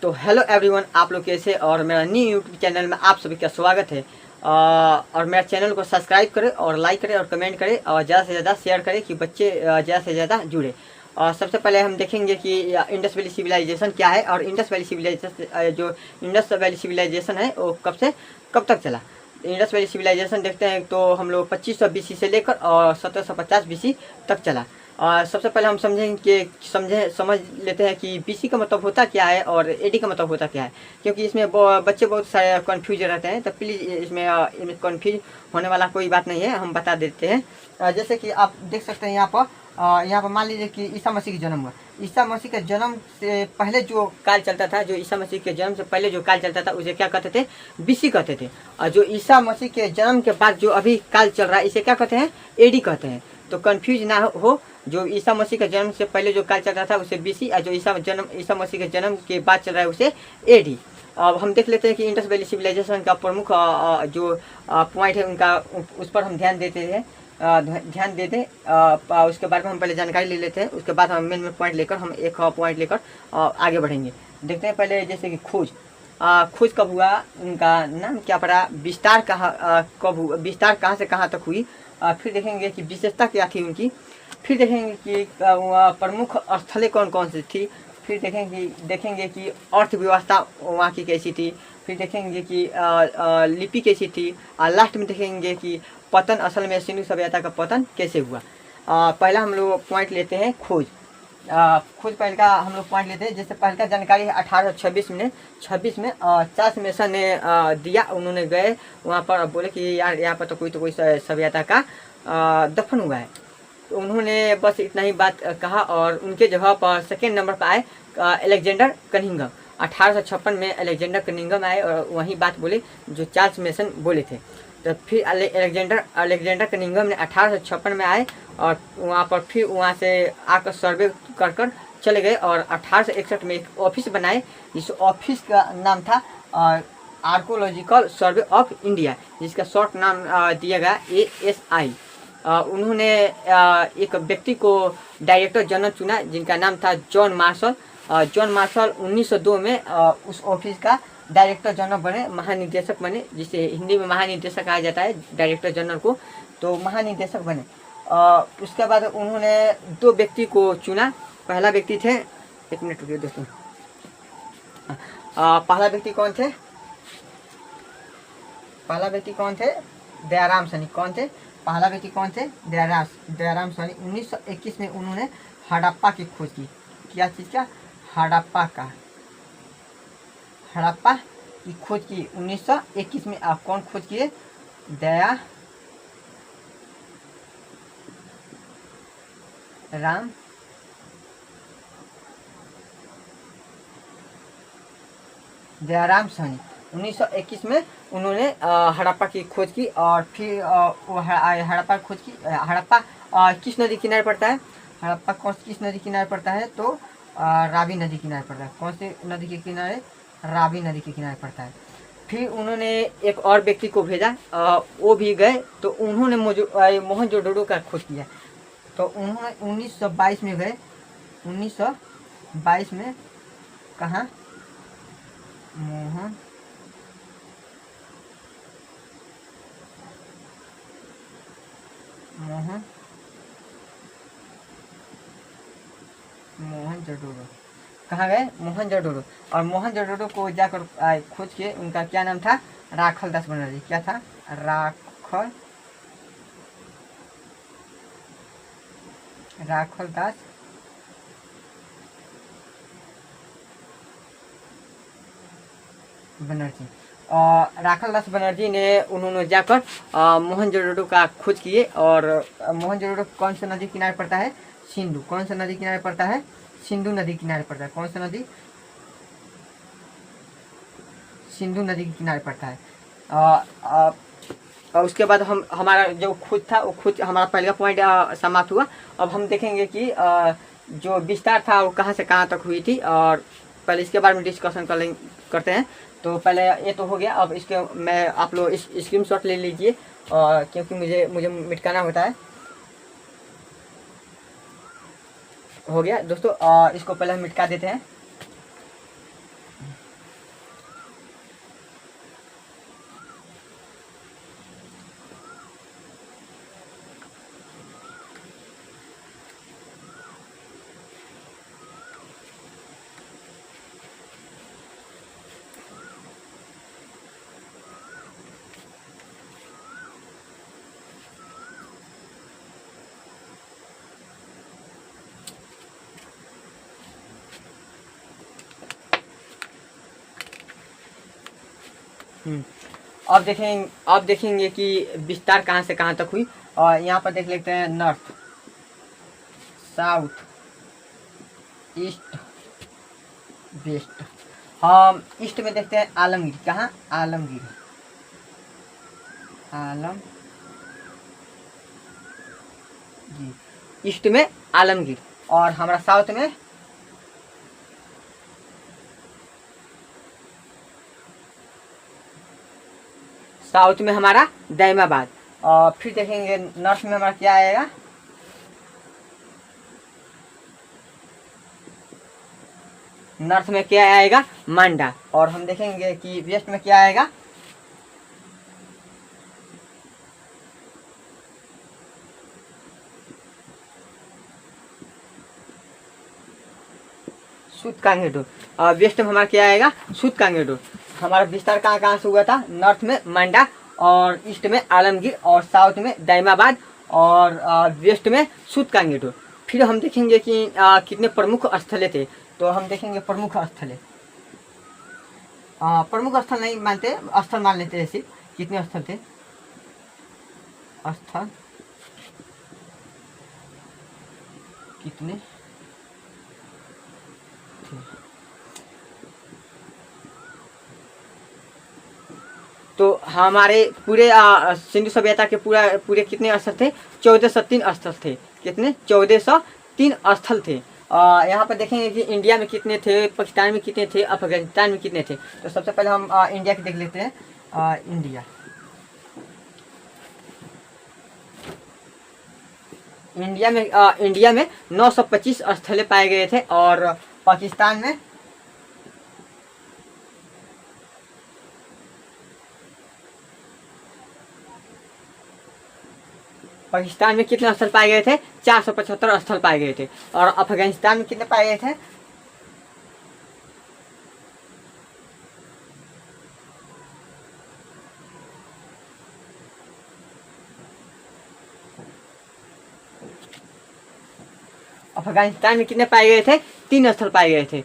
तो hello everyone, आप लोग कैसे। और मेरा न्यू यूट्यूब चैनल में आप सभी का स्वागत है। और मेरा चैनल को सब्सक्राइब करें और लाइक करें और कमेंट करें और ज़्यादा से ज़्यादा शेयर करें कि बच्चे ज़्यादा से ज़्यादा जुड़े। और सबसे पहले हम देखेंगे कि इंडस वैली सिविलाइजेशन क्या है और इंडस वैली सिविलाइजेशन जो इंडस वैली सिविलाइजेशन है वो कब से कब तक चला। इंडस वैली सिविलाइजेशन देखते हैं तो हम लोग 2500 BC से लेकर और 1750 BC तक चला। और सबसे पहले हम समझ लेते हैं कि BC का मतलब होता क्या है और AD का मतलब होता क्या है, क्योंकि इसमें बच्चे बहुत सारे कन्फ्यूज रहते हैं। तो प्लीज़ इसमें कन्फ्यूज होने वाला कोई बात नहीं है, हम बता देते हैं। जैसे कि आप देख सकते हैं यहाँ पर मान लीजिए कि ईसा मसीह का जन्म हुआ। ईसा मसीह के जन्म से पहले जो काल चलता था, जो ईसा मसीह के जन्म से पहले जो काल चलता था उसे क्या कहते थे, BC कहते थे। और जो ईसा मसीह के जन्म के बाद जो अभी काल चल रहा है इसे क्या कहते हैं, AD कहते हैं। तो कन्फ्यूज ना हो, जो ईसा मसीह के जन्म से पहले जो काल चल रहा था उसे BC और जो ईसा मसीह के जन्म के बाद चल रहा है उसे AD। अब हम देख लेते हैं कि इंडस वैली सिविलाइजेशन का प्रमुख जो पॉइंट है उनका, उस पर हम ध्यान देते हैं। ध्यान दे दें। उसके बारे में हम पहले जानकारी ले लेते हैं, उसके बाद हम मेन पॉइंट लेकर हम एक पॉइंट लेकर आगे बढ़ेंगे। देखते हैं पहले जैसे कि खोज कब हुआ, उनका नाम क्या पड़ा, विस्तार कब हुआ, विस्तार कहाँ से कहाँ तक हुई। फिर देखेंगे कि विशेषता क्या थी उनकी। फिर देखेंगे कि प्रमुख स्थलें कौन कौन सी थी। फिर देखेंगे कि अर्थव्यवस्था वहाँ की कैसी थी। फिर देखेंगे कि लिपि कैसी थी। और लास्ट में देखेंगे कि पतन, असल में सिंधु सभ्यता का पतन कैसे हुआ। पहला हम लोग पॉइंट लेते हैं खोज। पहले का हम लोग पॉइंट लेते हैं। जैसे पहले का जानकारी है 1826 में चार्ल्स मेसन ने दिया। उन्होंने गए वहाँ पर, बोले कि यार यहाँ पर तो कोई सभ्यता का दफन हुआ है। तो उन्होंने बस इतना ही बात कहा और उनके जगह पर सेकेंड नंबर पर आए अलेक्जेंडर कनिंघम। 1856 में अलेक्जेंडर कनिंघम आए और वही बात बोले जो चार्ल्स मेसन बोले थे। तो फिर अलेक्जेंडर कनिंघम ने 1856 में आए और वहाँ पर फिर वहाँ से आकर सर्वे कर चले गए और 1861 में एक ऑफिस बनाए। इस ऑफिस का नाम था आर्कोलॉजिकल सर्वे ऑफ इंडिया, जिसका शॉर्ट नाम दिया गया ASI। उन्होंने एक व्यक्ति को डायरेक्टर जनरल चुना जिनका नाम था जॉन मार्शल। 1902 में उस ऑफिस का डायरेक्टर जनरल बने, महानिदेशक बने, जिसे हिंदी में महानिदेशक कहा जाता है डायरेक्टर जनरल को। तो महानिदेशक बने। उसके बाद उन्होंने 2 व्यक्ति को चुना। पहला व्यक्ति थे, एक मिनट रुकिए दोस्तों। पहला व्यक्ति कौन थे, दयाराम सैनी। पहला व्यक्ति कौन थे, दयाराम सैनी। 1921 में उन्होंने हड़प्पा की खोज की। क्या चीज़ का, हड़प्पा की खोज की 1921 में। आप कौन खोज किए, दयाराम सैनी। 1921 में उन्होंने हड़प्पा की खोज की और फिर हड़प्पा की खोज की। हड़प्पा किस नदी किनारे पड़ता है, हड़प्पा किस नदी किनारे पड़ता है, तो रावी नदी किनारे पड़ता है। कौन सी नदी के किनारे, रावी नदी के किनारे पड़ता है। फिर उन्होंने एक और व्यक्ति को भेजा, वो भी गए। तो उन्होंने मोहनजोदड़ो का खोज किया। तो उन्होंने 1922 में गए। 1922 में कहाँ, मोहनजोदड़ो कहाँ गए, मोहनजोदड़ो। और मोहनजोदड़ो को जाकर खोज के, उनका क्या नाम था, राखल दास बनर्जी। क्या था, राखल दास बनर्जी। और राखल दास बनर्जी ने उन्होंने जाकर मोहनजोदड़ो का खोज किए। और मोहनजोदड़ो कौन सा नदी किनारे पड़ता है, सिंधु। कौन सा नदी किनारे पड़ता है, सिंधु नदी किनारे पड़ता है। कौन सा नदी, सिंधु नदी के किनारे पड़ता है। और उसके बाद हमारा जो खोज था वो खोज, हमारा पहला पॉइंट समाप्त हुआ। अब हम देखेंगे कि जो विस्तार था वो कहाँ से कहाँ तक हुई थी, और पहले इसके बारे में डिस्कशन करते हैं। तो पहले ये तो हो गया। अब इसके मैं आप लोग इस स्क्रीनशॉट ले लीजिए, क्योंकि मुझे मिटकाना होता है। हो गया दोस्तों, इसको पहले हम मिटका देते हैं। अब देखेंगे कि विस्तार कहाँ से कहाँ तक हुई। और यहाँ पर देख लेते हैं नॉर्थ, साउथ, ईस्ट, वेस्ट। हम ईस्ट में देखते हैं आलमगीर। कहाँ? आलमगीर, आलमगीर, ईस्ट में आलमगीर। और हमारा साउथ में हमारा दैमाबाद। और फिर देखेंगे नॉर्थ में हमारा क्या आएगा, नॉर्थ में क्या आएगा, मांडा। और हम देखेंगे कि वेस्ट में क्या आएगा, सूतकांगेडो। और वेस्ट में हमारा क्या आएगा, सूतकांगेडो। हमारा विस्तार कहाँ कहाँ से हुआ था, नॉर्थ में मांडा, और ईस्ट में आलमगीर, और साउथ में दैमाबाद, और वेस्ट में सूतकांगेडो। फिर हम देखेंगे कि कितने प्रमुख स्थलें थे। तो हम देखेंगे प्रमुख स्थलें, प्रमुख स्थल नहीं मानते, स्थल मान लेते हैं। ऐसे कितने स्थल थे, स्थल कितने थे। तो हमारे पूरे सिंधु सभ्यता के पूरे कितने स्थल थे, 1403 स्थल थे। कितने? 1403 स्थल थे। यहाँ पर देखेंगे कि इंडिया में कितने थे, पाकिस्तान में कितने थे, अफगानिस्तान में कितने थे। तो सबसे पहले हम इंडिया के देख लेते हैं। इंडिया में 925 स्थलें पाए गए थे। और पाकिस्तान में कितने स्थल पाए गए थे, 475 स्थल पाए गए थे। और अफगानिस्तान में कितने पाए गए थे, अफगानिस्तान में कितने पाए गए थे, 3 स्थल पाए गए थे।